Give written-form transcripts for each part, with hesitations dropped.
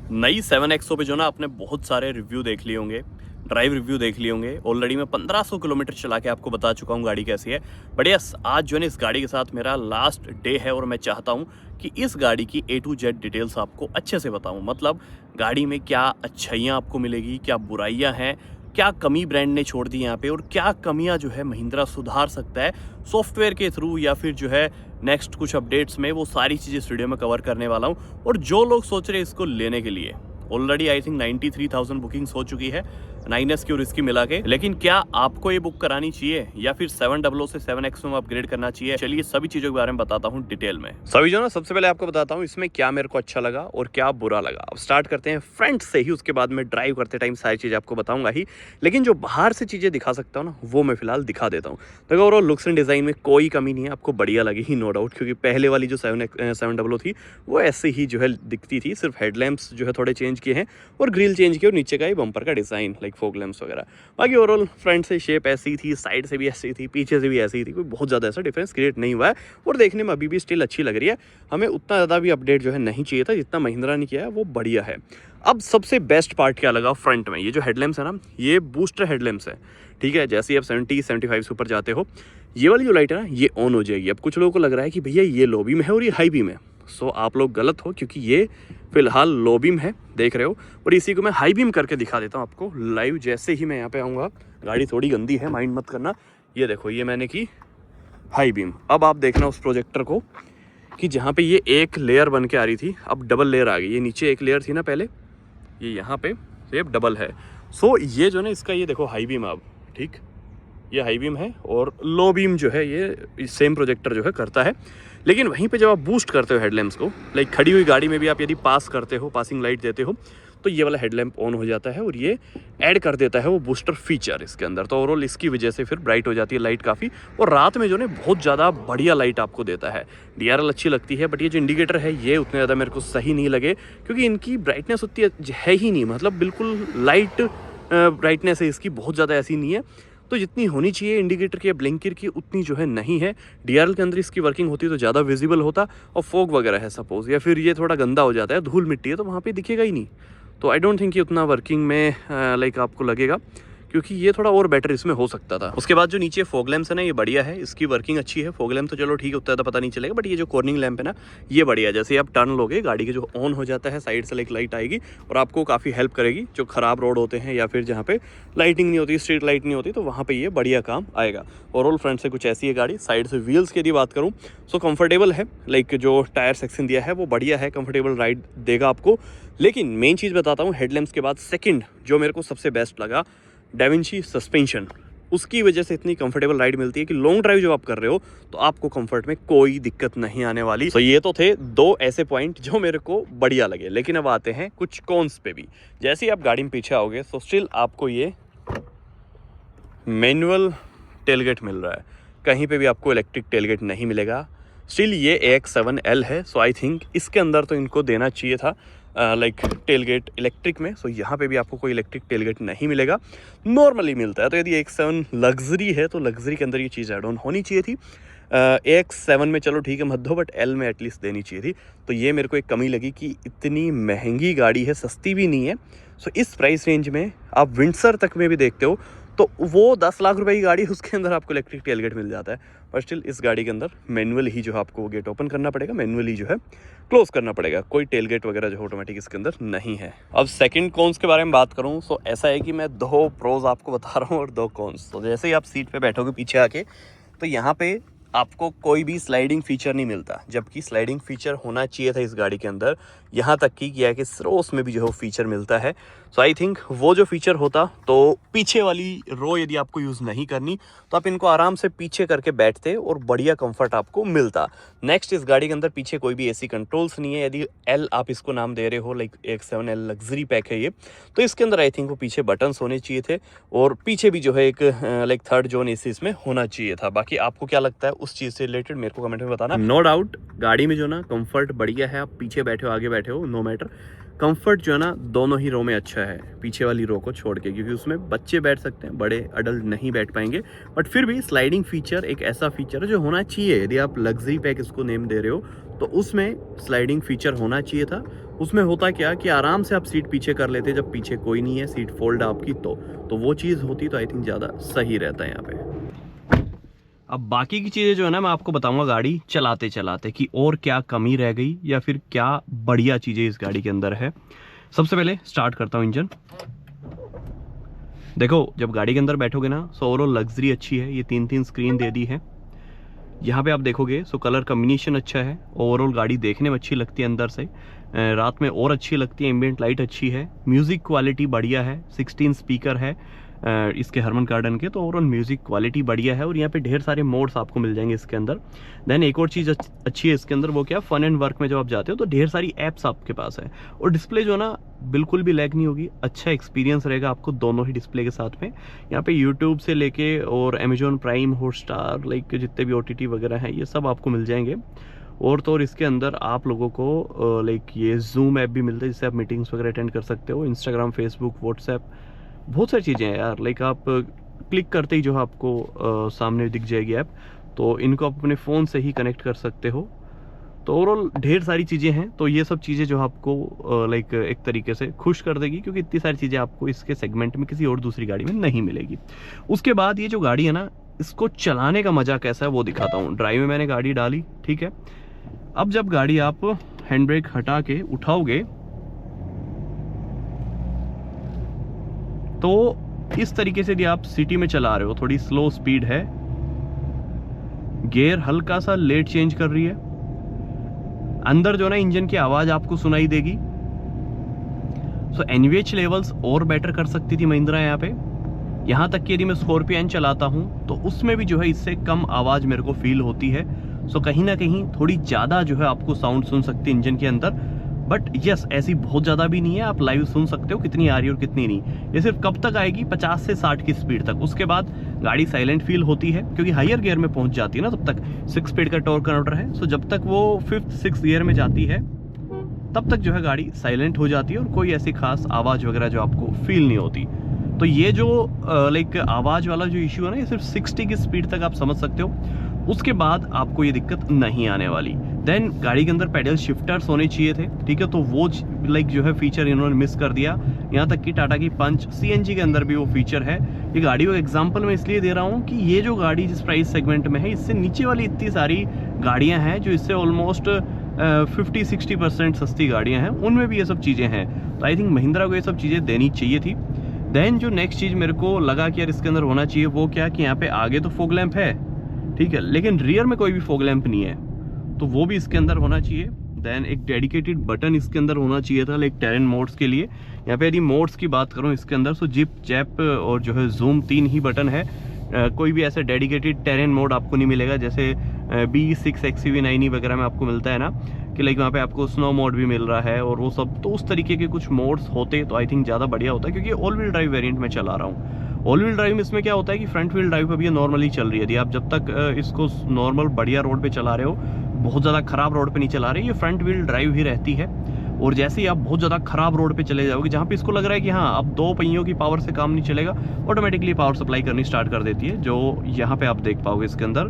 नई 7XO पे जो ना आपने बहुत सारे रिव्यू देख लिए होंगे, ड्राइव रिव्यू देख लिए होंगे। ऑलरेडी मैं 1500 किलोमीटर चला के आपको बता चुका हूँ गाड़ी कैसी है। बट यस, आज जो है ना इस गाड़ी के साथ मेरा लास्ट डे है और मैं चाहता हूँ कि इस गाड़ी की A to Z डिटेल्स आपको अच्छे से बताऊँ। मतलब गाड़ी में क्या अच्छाइयाँ आपको मिलेगी, क्या बुराइयाँ हैं, क्या कमी ब्रांड ने छोड़ दी यहाँ पे और क्या कमियाँ जो है महिंद्रा सुधार सकता है सॉफ्टवेयर के थ्रू या फिर जो है नेक्स्ट कुछ अपडेट्स में। वो सारी चीज़ें इस वीडियो में कवर करने वाला हूँ। और जो लोग सोच रहे हैं इसको लेने के लिए, ऑलरेडी आई थिंक 93,000 बुकिंग्स हो चुकी है 9S की और इसकी मिला के। लेकिन क्या आपको ये बुक करानी चाहिए या फिर 700 से 7XO में अपग्रेड करना चाहिए, चलिए सभी चीज़ों के बारे में बताता हूँ डिटेल में। सभी जो ना सबसे पहले आपको बताता हूँ इसमें क्या मेरे को अच्छा लगा और क्या बुरा लगा। अब स्टार्ट करते हैं फ्रंट से ही, उसके बाद में ड्राइव करते टाइम सारी चीज़ आपको बताऊंगा ही, लेकिन जो बाहर से चीज़ें दिखा सकता हूँ ना वो मैं फिलहाल दिखा देता हूँ। देखो ओवरऑल लुक्स एंड डिज़ाइन में कोई कमी नहीं है, आपको बढ़िया लगेगी नो डाउट, क्योंकि पहले वाली जो 700 थी वो ऐसे ही जो है दिखती थी। सिर्फ हेडलैम्प्स जो है थोड़े चेंज किए हैं और ग्रिल चेंज की और नीचे का ही बम्पर का डिज़ाइन लाइक फोग लैम्प्स वगैरह। बाकी ओवरऑल फ्रंट से शेप ऐसी थी, साइड से भी ऐसी थी, पीछे से भी ऐसी थी, कोई बहुत ज़्यादा ऐसा डिफरेंस क्रिएट नहीं हुआ है और देखने में अभी भी स्टिल अच्छी लग रही है। हमें उतना ज़्यादा भी अपडेट जो है नहीं चाहिए था, जितना महिंद्रा ने किया है वो बढ़िया है। अब सबसे बेस्ट पार्ट क्या लगा फ्रंट में, ये जो हेडलैम्प्स है ना ये बूस्टर हेडलैम्प्स है, ठीक है। जैसे ही आप 70-75 से ऊपर जाते हो ये वाली जो लाइट है ना ये ऑन हो जाएगी। अब कुछ लोगों को लग रहा है कि भैया ये लो बीम है और ये हाई बीम है। सो आप लोग गलत हो, क्योंकि ये फिलहाल लो बीम है देख रहे हो, और इसी को मैं हाई बीम करके दिखा देता हूँ आपको लाइव। जैसे ही मैं यहाँ पे आऊँगा, गाड़ी थोड़ी गंदी है माइंड मत करना, ये देखो ये मैंने की हाई बीम। अब आप देखना उस प्रोजेक्टर को कि जहाँ पे ये एक लेयर बन के आ रही थी अब डबल लेयर आ गई। ये नीचे एक लेयर थी ना पहले, ये यहाँ पे ये डबल है। सो ये जो ना इसका ये देखो हाई बीम अब, ठीक, ये हाई बीम है और लो बीम जो है ये सेम प्रोजेक्टर जो है करता है। लेकिन वहीं पे जब आप बूस्ट करते हो हेडलैम्प्स को, लाइक खड़ी हुई गाड़ी में भी आप यदि पास करते हो, पासिंग लाइट देते हो, तो ये वाला हेडलैम्प ऑन हो जाता है और ये ऐड कर देता है वो बूस्टर फीचर इसके अंदर। तो ओवरऑल इसकी वजह से फिर ब्राइट हो जाती है लाइट काफ़ी, और रात में जो है बहुत ज़्यादा बढ़िया लाइट आपको देता है। DRL अच्छी लगती है, बट ये जो इंडिकेटर है ये उतने ज़्यादा मेरे को सही नहीं लगे, क्योंकि इनकी ब्राइटनेस उतनी है ही नहीं, मतलब बिल्कुल लाइट ब्राइटनेस है इसकी, बहुत ज़्यादा ऐसी नहीं है। तो जितनी होनी चाहिए इंडिकेटर की या ब्लिंकर की उतनी जो है नहीं है। DRL के अंदर इसकी वर्किंग होती तो ज़्यादा विजिबल होता, और फॉग वगैरह है सपोज, या फिर ये थोड़ा गंदा हो जाता है, धूल मिट्टी है तो वहाँ पे दिखेगा ही नहीं। तो आई डोंट थिंक ये उतना वर्किंग में लाइक आपको लगेगा, क्योंकि ये थोड़ा और बेटर इसमें हो सकता था। उसके बाद जो नीचे फॉग लैम्प्स है ना ये बढ़िया है, इसकी वर्किंग अच्छी है। फॉग लैम्प तो चलो ठीक है उतना ज़्यादा पता नहीं चलेगा, बट ये जो कॉर्निंग लैम्प है ना ये बढ़िया है। जैसे आप टर्न लोगे गाड़ी के जो ऑन हो जाता है, साइड से एक लाइट आएगी और आपको काफ़ी हेल्प करेगी। जो ख़राब रोड होते हैं या फिर जहाँ पे लाइटिंग नहीं होती, स्ट्रीट लाइट नहीं होती, तो वहाँ पर ये बढ़िया काम आएगा। ओवरऑल फ्रंट से कुछ ऐसी है गाड़ी। साइड से व्हील्स की यदि बात करूँ सो कंफर्टेबल है, लाइक जो टायर सेक्शन दिया है वो बढ़िया है, कंफर्टेबल राइड देगा आपको। लेकिन मेन चीज़ बताता हूँ, हेडलैम्प्स के बाद सेकंड जो मेरे को सबसे बेस्ट लगा, डाविंची सस्पेंशन। उसकी वजह से इतनी कंफर्टेबल राइड मिलती है कि लॉन्ग ड्राइव जब आप कर रहे हो तो आपको कंफर्ट में कोई दिक्कत नहीं आने वाली। तो ये तो थे दो ऐसे पॉइंट जो मेरे को बढ़िया लगे। लेकिन अब आते हैं कुछ कॉन्स पे भी। जैसे ही आप गाड़ी में पीछे आओगे तो स्टिल आपको ये मैनुअल टेलगेट मिल रहा है, कहीं पे भी आपको इलेक्ट्रिक टेलगेट नहीं मिलेगा। स्टिल ये AX7L है, सो आई थिंक इसके अंदर तो इनको देना चाहिए था लाइक टेलगेट इलेक्ट्रिक में। सो यहाँ पे भी आपको कोई इलेक्ट्रिक टेलगेट नहीं मिलेगा, नॉर्मली मिलता है। तो यदि AX7 लग्जरी है तो लग्जरी के अंदर ये चीज़ ऐड ऑन होनी चाहिए थी। AX7 में चलो ठीक है मत दो, बट L में एटलीस्ट देनी चाहिए थी। तो ये मेरे को एक कमी लगी कि इतनी महंगी गाड़ी है, सस्ती भी नहीं है। सो इस प्राइस रेंज में आप विंडसर तक में भी देखते हो तो वो 10 लाख रुपए की गाड़ी, उसके अंदर आपको इलेक्ट्रिक टेलगेट मिल जाता है। पर स्टिल इस गाड़ी के अंदर मैनुअल ही जो है आपको गेट ओपन करना पड़ेगा, मैनुअली जो है क्लोज करना पड़ेगा, कोई टेलगेट वगैरह जो ऑटोमेटिक इसके अंदर नहीं है। अब सेकंड कॉन्स के बारे में बात करूं तो ऐसा है कि मैं दो प्रोज आपको बता रहा हूं और दो कॉन्स। तो जैसे ही आप सीट पे बैठोगे पीछे आके, तो यहाँ पे आपको कोई भी स्लाइडिंग फीचर नहीं मिलता, जबकि स्लाइडिंग फीचर होना चाहिए था इस गाड़ी के अंदर। यहाँ तक कि किया है कि स्रोस में भी जो है फीचर मिलता है। सो आई थिंक वो जो फीचर होता तो पीछे वाली रो यदि आपको यूज़ नहीं करनी तो आप इनको आराम से पीछे करके बैठते और बढ़िया कंफर्ट आपको मिलता। नेक्स्ट, इस गाड़ी के अंदर पीछे कोई भी AC कंट्रोल्स नहीं है। यदि L आप इसको नाम दे रहे हो, लाइक AX7L लग्जरी पैक है ये, तो इसके अंदर आई थिंक वो पीछे बटन्स होने चाहिए थे और पीछे भी जो है एक लाइक थर्ड जोन AC इसमें होना चाहिए था। बाकी आपको क्या लगता है उस चीज़ से रिलेटेड मेरे को कमेंट में बताना। नो डाउट गाड़ी में जो ना कंफर्ट बढ़िया है, आप पीछे बैठे हो आगे बैठे हो नो मैटर, कंफर्ट जो है ना दोनों ही रो में अच्छा है, पीछे वाली रो को छोड़ के, क्योंकि उसमें बच्चे बैठ सकते हैं, बड़े अडल्ट नहीं बैठ पाएंगे। बट फिर भी स्लाइडिंग फीचर एक ऐसा फीचर है जो होना चाहिए। यदि आप लग्जरी पैक इसको नेम दे रहे हो तो उसमें स्लाइडिंग फीचर होना चाहिए था। उसमें होता क्या कि आराम से आप सीट पीछे कर लेते, जब पीछे कोई नहीं है, सीट फोल्ड आपकी, तो वो चीज़ होती तो आई थिंक ज़्यादा सही रहता है यहाँ पे। अब बाकी की चीज़ें जो है ना मैं आपको बताऊंगा गाड़ी चलाते चलाते कि और क्या कमी रह गई या फिर क्या बढ़िया चीज़ें इस गाड़ी के अंदर है। सबसे पहले स्टार्ट करता हूँ इंजन। देखो जब गाड़ी के अंदर बैठोगे ना सो ओवरऑल लग्जरी अच्छी है। ये 3 स्क्रीन दे दी है यहाँ पे आप देखोगे, सो कलर कम्बिनेशन अच्छा है। ओवरऑल गाड़ी देखने में अच्छी लगती है अंदर से, रात में और अच्छी लगती है। एम्बिएंट लाइट अच्छी है, म्यूज़िक क्वालिटी बढ़िया है, 16 स्पीकर है इसके हरमन कार्डन के, तो ओवरऑल म्यूज़िक क्वालिटी बढ़िया है। और यहाँ पे ढेर सारे मोड्स आपको मिल जाएंगे इसके अंदर। देन एक और चीज़ अच्छी है इसके अंदर, वो क्या, फन एंड वर्क में जब आप जाते हो तो ढेर सारी ऐप्स आपके पास है। और डिस्प्ले जो ना बिल्कुल भी लैग नहीं होगी, अच्छा एक्सपीरियंस रहेगा आपको दोनों ही डिस्प्ले के साथ में। यहाँ पे यूट्यूब से लेके और अमेजॉन प्राइम, हॉटस्टार, लाइक जितने भी OTT वगैरह हैं ये सब आपको मिल जाएंगे। और तो और इसके अंदर आप लोगों को लाइक ये जूम ऐप भी मिलता है, जिससे आप मीटिंग्स वगैरह अटेंड कर सकते हो। इंस्टाग्राम, फेसबुक, व्हाट्सएप, बहुत सारी चीज़ें हैं यार। लाइक आप क्लिक करते ही जो है आपको सामने दिख जाएगी ऐप, तो इनको आप अपने फ़ोन से ही कनेक्ट कर सकते हो। तो ओवरऑल ढेर सारी चीज़ें हैं। तो ये सब चीज़ें जो आपको लाइक एक तरीके से खुश कर देगी, क्योंकि इतनी सारी चीज़ें आपको इसके सेगमेंट में किसी और दूसरी गाड़ी में नहीं मिलेगी। उसके बाद ये जो गाड़ी है ना, इसको चलाने का मज़ा कैसा है वो दिखाता हूँ। ड्राइव में मैंने गाड़ी डाली, ठीक है। अब जब गाड़ी आप हैंड ब्रेक हटा के उठाओगे तो इस तरीके से यदि आप सिटी में चला रहे हो, थोड़ी स्लो स्पीड है, गियर हल्का सा लेट चेंज कर रही है, अंदर जो ना इंजन की आवाज आपको सुनाई देगी। सो NVH लेवल्स और बेटर कर सकती थी महिंद्रा यहाँ पे। यहाँ तक कि यदि मैं स्कॉर्पियन चलाता हूँ तो उसमें भी जो है इससे कम आवाज मेरे को फील होती है। सो कहीं ना कहीं थोड़ी ज्यादा जो है आपको साउंड सुन सकती है इंजन के अंदर। बट यस, ऐसी बहुत ज़्यादा भी नहीं है, आप लाइव सुन सकते हो कितनी आ रही है और कितनी नहीं। ये सिर्फ कब तक आएगी, 50 से 60 की स्पीड तक। उसके बाद गाड़ी साइलेंट फील होती है, क्योंकि हायर गियर में पहुंच जाती है ना, तब तक 6 स्पीड का टॉर्क कन्वर्टर है। सो जब तक वो 5th 6th गियर में जाती है तब तक जो है गाड़ी साइलेंट हो जाती है और कोई ऐसी खास आवाज़ वगैरह जो आपको फील नहीं होती। तो ये जो लाइक आवाज़ वाला जो इशू है ना, ये सिर्फ 60 की स्पीड तक आप समझ सकते हो। उसके बाद आपको ये दिक्कत नहीं आने वाली। देन गाड़ी के अंदर पेडल शिफ्टर्स होने चाहिए थे, ठीक है, तो वो लाइक जो है फीचर इन्होंने मिस कर दिया। यहाँ तक कि टाटा की पंच CNG के अंदर भी वो फीचर है। ये गाड़ी को एग्जांपल मैं इसलिए दे रहा हूँ कि ये जो गाड़ी जिस प्राइस सेगमेंट में है, इससे नीचे वाली इतनी सारी गाड़ियाँ हैं जो इससे ऑलमोस्ट 50-60% सस्ती गाड़ियाँ हैं, उनमें भी ये सब चीज़ें हैं। तो आई थिंक महिंद्रा को ये सब चीज़ें देनी चाहिए थी। देन जो नेक्स्ट चीज़ मेरे को लगा कि यार इसके अंदर होना चाहिए, वो क्या कि यहाँ पे आगे तो फॉग लैंप है, ठीक है, लेकिन रियर में कोई भी फॉग लैंप नहीं है, तो वो भी इसके अंदर होना चाहिए। देन एक डेडिकेटेड बटन इसके अंदर होना चाहिए था लाइक टेरेन मोड्स के लिए। यहाँ पे यदि मोड्स की बात करूँ इसके अंदर, सो जिप, जैप और जो है जूम 3 ही बटन है। कोई भी ऐसा डेडिकेटेड टेरेन मोड आपको नहीं मिलेगा, जैसे B6 XUV9 वगैरह में आपको मिलता है ना, कि लाइक वहाँ पे आपको स्नो मोड भी मिल रहा है और वो सब। तो उस तरीके के कुछ मोड्स होते तो आई थिंक ज़्यादा बढ़िया होता है, क्योंकि ऑल व्हील ड्राइव वेरिएंट में चला रहा हूँ। ऑल व्हील ड्राइव में इसमें क्या होता है कि फ्रंट व्हील ड्राइव अभी नॉर्मली चल रही है। यदि आप जब तक इसको नॉर्मल बढ़िया रोड पे चला रहे हो, बहुत ज़्यादा ख़राब रोड पे नहीं चला रहे, ये फ्रंट व्हील ड्राइव ही रहती है। और जैसे ही आप बहुत ज़्यादा ख़राब रोड पे चले जाओगे, जहाँ पे इसको लग रहा है कि हाँ अब 2 पहियों की पावर से काम नहीं चलेगा, ऑटोमेटिकली पावर सप्लाई करनी स्टार्ट कर देती है, जो यहाँ पे आप देख पाओगे इसके अंदर।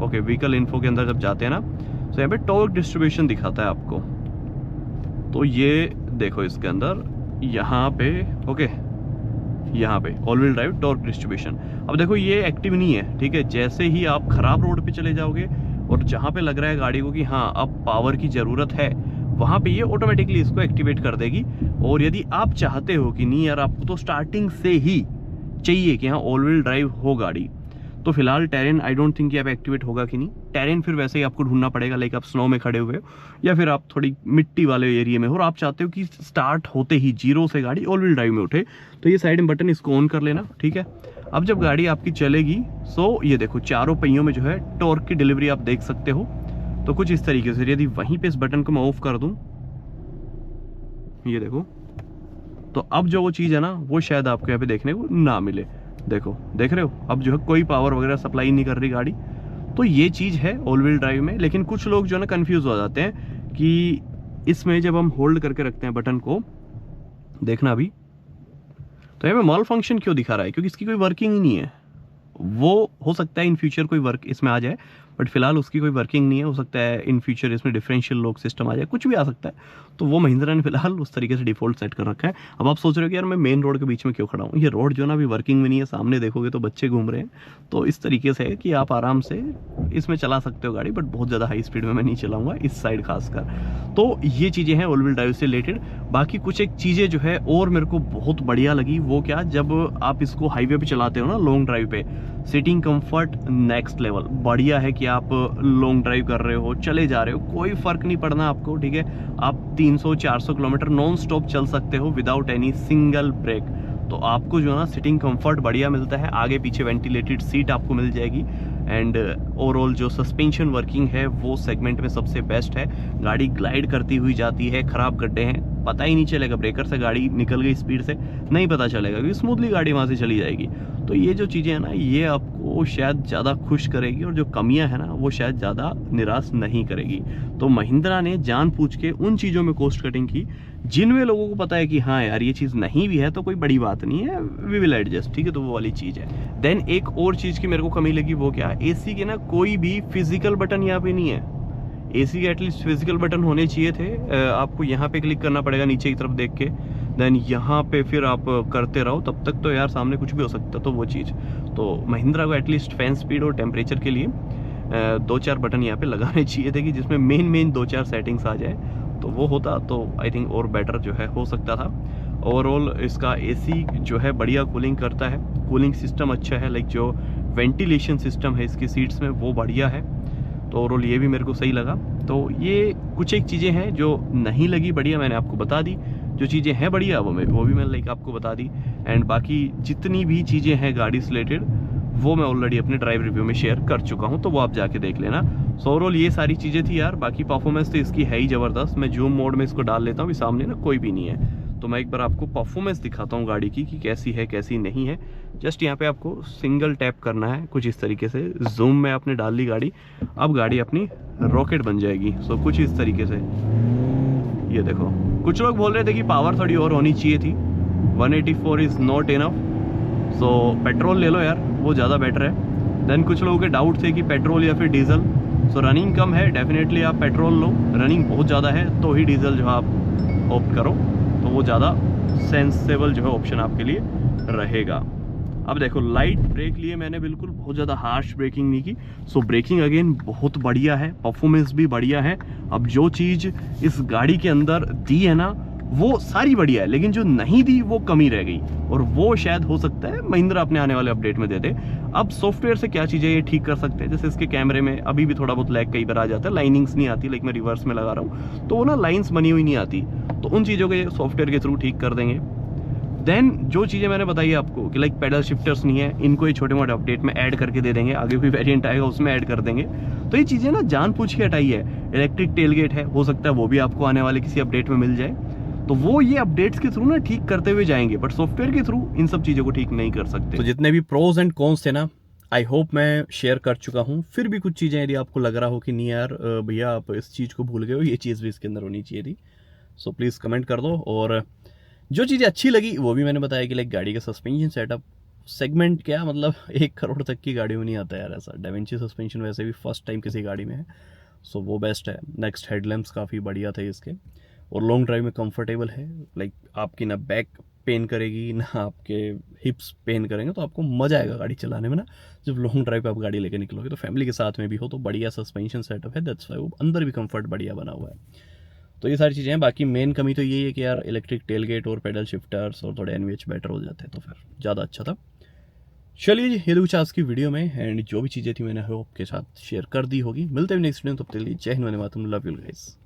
ओके, व्हीकल इन्फो के अंदर जब जाते हैं ना, तो यहाँ पे टॉर्क डिस्ट्रीब्यूशन दिखाता है आपको। तो ये देखो इसके अंदर यहाँ पे, ओके, यहाँ पे all wheel drive torque distribution. अब देखो ये एक्टिव नहीं है, ठीक है। जैसे ही आप खराब रोड पे चले जाओगे और जहाँ पे लग रहा है गाड़ी को कि हाँ अब पावर की ज़रूरत है, वहाँ पे ये ऑटोमेटिकली इसको एक्टिवेट कर देगी। और यदि आप चाहते हो कि नहीं यार आपको तो स्टार्टिंग से ही चाहिए कि हाँ ऑल व्हील ड्राइव हो गाड़ी, तो फिलहाल टेरेन आई डोंट थिंक यहाँ पे एक्टिवेट होगा कि नहीं। टेरेन फिर वैसे ही आपको ढूंढना पड़ेगा, लाइक आप स्नो में खड़े हुए हो या फिर आप थोड़ी मिट्टी वाले एरिया में हो और आप चाहते हो कि स्टार्ट होते ही जीरो से गाड़ी ऑल व्हील ड्राइव में उठे, तो ये साइड में बटन इसको ऑन कर लेना, ठीक है। अब जब गाड़ी आपकी चलेगी, सो ये देखो चारों पहियों में जो है टॉर्क की डिलीवरी आप देख सकते हो। तो कुछ इस तरीके से, यदि वहीं पे इस बटन को मैं ऑफ कर दूं, ये देखो, तो अब जो वो चीज़ है ना, वो शायद आपको यहाँ पे देखने को ना मिले। देखो, देख रहे हो, अब जो है कोई पावर वगैरह सप्लाई नहीं कर रही गाड़ी। तो ये चीज़ है ऑल व्हील ड्राइव में। लेकिन कुछ लोग जो है ना कंफ्यूज हो जाते हैं कि इसमें जब हम होल्ड करके रखते हैं बटन को, देखना अभी तो यहाँ पे मॉल फंक्शन क्यों दिखा रहा है, क्योंकि इसकी कोई वर्किंग ही नहीं है। वो हो सकता है इन फ्यूचर कोई वर्क इसमें आ जाए, बट फिलहाल उसकी कोई वर्किंग नहीं है। हो सकता है इन फ्यूचर इसमें डिफरेंशियल लॉक सिस्टम आ जाए, कुछ भी आ सकता है। तो वो महिंद्रा ने फिलहाल उस तरीके से डिफॉल्ट सेट कर रखा है। अब आप सोच रहे हो कि यार मैं मेन रोड के बीच में क्यों खड़ा हूँ, ये रोड जो ना अभी वर्किंग में नहीं है, सामने देखोगे तो बच्चे घूम रहे हैं। तो इस तरीके से है कि आप आराम से इसमें चला सकते हो गाड़ी, बट बहुत ज़्यादा हाई स्पीड में मैं नहीं चलाऊंगा इस साइड खासकर। तो ये चीज़ें हैं ऑल व्हील ड्राइव से रिलेटेड। बाकी कुछ एक चीज़ें जो है और मेरे को बहुत बढ़िया लगी, वो क्या, जब आप इसको हाईवे पे चलाते हो ना लॉन्ग ड्राइव पे, सीटिंग कंफर्ट नेक्स्ट लेवल बढ़िया है कि आप लॉन्ग ड्राइव कर रहे हो, चले जा रहे हो, कोई फर्क नहीं पड़ना आपको, ठीक है। आप 300-400 किलोमीटर नॉन स्टॉप चल सकते हो विदाउट एनी सिंगल ब्रेक। तो आपको जो है ना सिटिंग कंफर्ट बढ़िया मिलता है, आगे पीछे वेंटिलेटेड सीट आपको मिल जाएगी, एंड ओवरऑल जो सस्पेंशन वर्किंग है वो सेगमेंट में सबसे बेस्ट है। गाड़ी ग्लाइड करती हुई जाती है, खराब गड्ढे हैं पता ही नहीं चलेगा, ब्रेकर से गाड़ी निकल गई स्पीड से नहीं पता चलेगा, क्योंकि स्मूथली गाड़ी वहाँ से चली जाएगी। तो ये जो चीज़ें हैं ना, ये आपको शायद ज़्यादा खुश करेगी, और जो कमियां हैं ना वो शायद ज़्यादा निराश नहीं करेगी। तो महिंद्रा ने जानबूझ के उन चीज़ों में कॉस्ट कटिंग की जिनमें लोगों को पता है कि हाँ यार ये चीज़ नहीं भी है तो कोई बड़ी बात नहीं है, वी विल एडजस्ट, ठीक है। तो वो वाली चीज़ है। देन एक और चीज़ की मेरे को कमी लगी, वो क्या, एसी के ना कोई भी फिजिकल बटन यहाँ पे नहीं है। एसी के एटलीस्ट फिजिकल बटन होने चाहिए थे। आपको यहाँ पे क्लिक करना पड़ेगा नीचे की तरफ देख के, देन यहाँ पे फिर आप करते रहो, तब तक तो यार सामने कुछ भी हो सकता। तो वो चीज़ तो महिंद्रा को एटलीस्ट फैन स्पीड और टेम्परेचर के लिए 2-4 बटन यहाँ पे लगाने चाहिए थे, कि जिसमें मेन 2-4 सेटिंग्स आ जाए। तो वो होता तो आई थिंक और बेटर जो है हो सकता था। ओवरऑल इसका एसी जो है बढ़िया कूलिंग करता है, कूलिंग सिस्टम अच्छा है, लाइक जो वेंटिलेशन सिस्टम है इसकी सीट्स में वो बढ़िया है। तो ओवरऑल ये भी मेरे को सही लगा। तो ये कुछ एक चीज़ें हैं जो नहीं लगी बढ़िया, मैंने आपको बता दी। जो चीज़ें हैं बढ़िया वो भी मैंने लाइक आपको बता दी। एंड बाकी जितनी भी चीज़ें हैं गाड़ी से रिलेटेड वो मैं ऑलरेडी अपने ड्राइव रिव्यू में शेयर कर चुका हूं, तो वो आप जाके देख लेना। सो ओवरऑल ये सारी चीज़ें थी यार। बाकी परफॉर्मेंस तो इसकी है ही ज़बरदस्त। मैं जूम मोड में इसको डाल लेता हूँ, सामने ना कोई भी नहीं है, तो मैं एक बार आपको परफॉर्मेंस दिखाता हूँ गाड़ी की कि कैसी है कैसी नहीं है। जस्ट यहाँ पे आपको सिंगल टैप करना है कुछ इस तरीके से, जूम में आपने डाल ली गाड़ी, अब गाड़ी अपनी रॉकेट बन जाएगी। सो कुछ इस तरीके से ये देखो। कुछ लोग बोल रहे थे कि पावर थोड़ी और होनी चाहिए थी, 184 is not enough, so petrol ले लो यार, वो ज़्यादा बेटर है। देन कुछ लोगों के डाउट थे कि पेट्रोल या फिर डीजल। सो रनिंग कम है, डेफिनेटली आप पेट्रोल लो। रनिंग बहुत ज़्यादा है तो ही डीजल जो है आप ऑप्ट करो, तो वो ज़्यादा सेंसेबल जो है ऑप्शन आपके लिए रहेगा। अब देखो लाइट ब्रेक लिए मैंने, बिल्कुल बहुत ज़्यादा हार्श ब्रेकिंग नहीं की। सो ब्रेकिंग अगेन बहुत बढ़िया है, परफॉर्मेंस भी बढ़िया है। अब जो चीज़ इस गाड़ी के अंदर दी है ना वो सारी बढ़िया है, लेकिन जो नहीं दी वो कमी रह गई, और वो शायद हो सकता है महिंद्रा अपने आने वाले अपडेट में दे दे। अब सॉफ्टवेयर से क्या चीज़ें ये ठीक कर सकते हैं, जैसे इसके कैमरे में अभी भी थोड़ा बहुत लैग कई बार आ जाता है, लाइनिंग्स नहीं आती, लाइक मैं रिवर्स में लगा रहा हूँ तो वो ना लाइन्स बनी हुई नहीं आती, तो उन चीज़ों को ये सॉफ्टवेयर के थ्रू ठीक कर देंगे। देन जो चीज़ें मैंने बताई आपको कि लाइक पेडल शिफ्टर्स नहीं है, इनको ये छोटे मोटे अपडेट में ऐड करके दे देंगे, आगे कोई वेरिएंट आएगा उसमें ऐड कर देंगे। तो ये चीज़ें ना जानबूझ के हटाई है। इलेक्ट्रिक टेलगेट है, हो सकता है वो भी आपको आने वाले किसी अपडेट में मिल जाए, तो वो ये अपडेट्स के थ्रू ना ठीक करते हुए जाएंगे, बट सॉफ्टवेयर के थ्रू इन सब चीज़ों को ठीक नहीं कर सकते। तो जितने भी प्रोज एंड कॉन्स थे ना, आई होप मैं शेयर कर चुका हूँ। फिर भी कुछ चीज़ें यदि आपको लग रहा हो कि नहीं यार भैया आप इस चीज़ को भूल गए हो, ये चीज़ भी इसके अंदर होनी चाहिए थी, सो प्लीज़ कमेंट कर दो। और जो चीज़ें अच्छी लगी वो भी मैंने बताया कि लाइक गाड़ी का सस्पेंशन सेटअप सेगमेंट क्या मतलब 1 करोड़ तक की गाड़ी में नहीं आता यार ऐसा। डाविंची सस्पेंशन वैसे भी फर्स्ट टाइम किसी गाड़ी में है, सो वो बेस्ट है। नेक्स्ट हेडलैम्प्स काफ़ी बढ़िया थे इसके, और लॉन्ग ड्राइव में कंफर्टेबल है, लाइक आपकी ना बैक पेन करेगी ना आपके हिप्स पेन करेंगे, तो आपको मज़ा आएगा गाड़ी चलाने में ना। जब लॉन्ग ड्राइव पे आप गाड़ी लेकर निकलोगे तो फैमिली के साथ में भी हो तो बढ़िया सस्पेंशन सेटअप है, दैट्स वाई वो अंदर भी कंफर्ट बढ़िया बना हुआ है। तो ये सारी चीज़ें हैं। बाकी मेन कमी तो यही है कि यार इलेक्ट्रिक टेलगेट और पेडल शिफ्टर्स और थोड़े एनवीएच बेटर हो जाते हैं तो फिर ज़्यादा अच्छा था। चलिए जी, ये कुछ आज की वीडियो में, एंड जो भी चीज़ें थी मैंने होप के साथ शेयर कर दी होगी। मिलते हैं नेक्स्ट वीडियो, तब तक के लिए जय Hind, Vande Mataram, love you guys.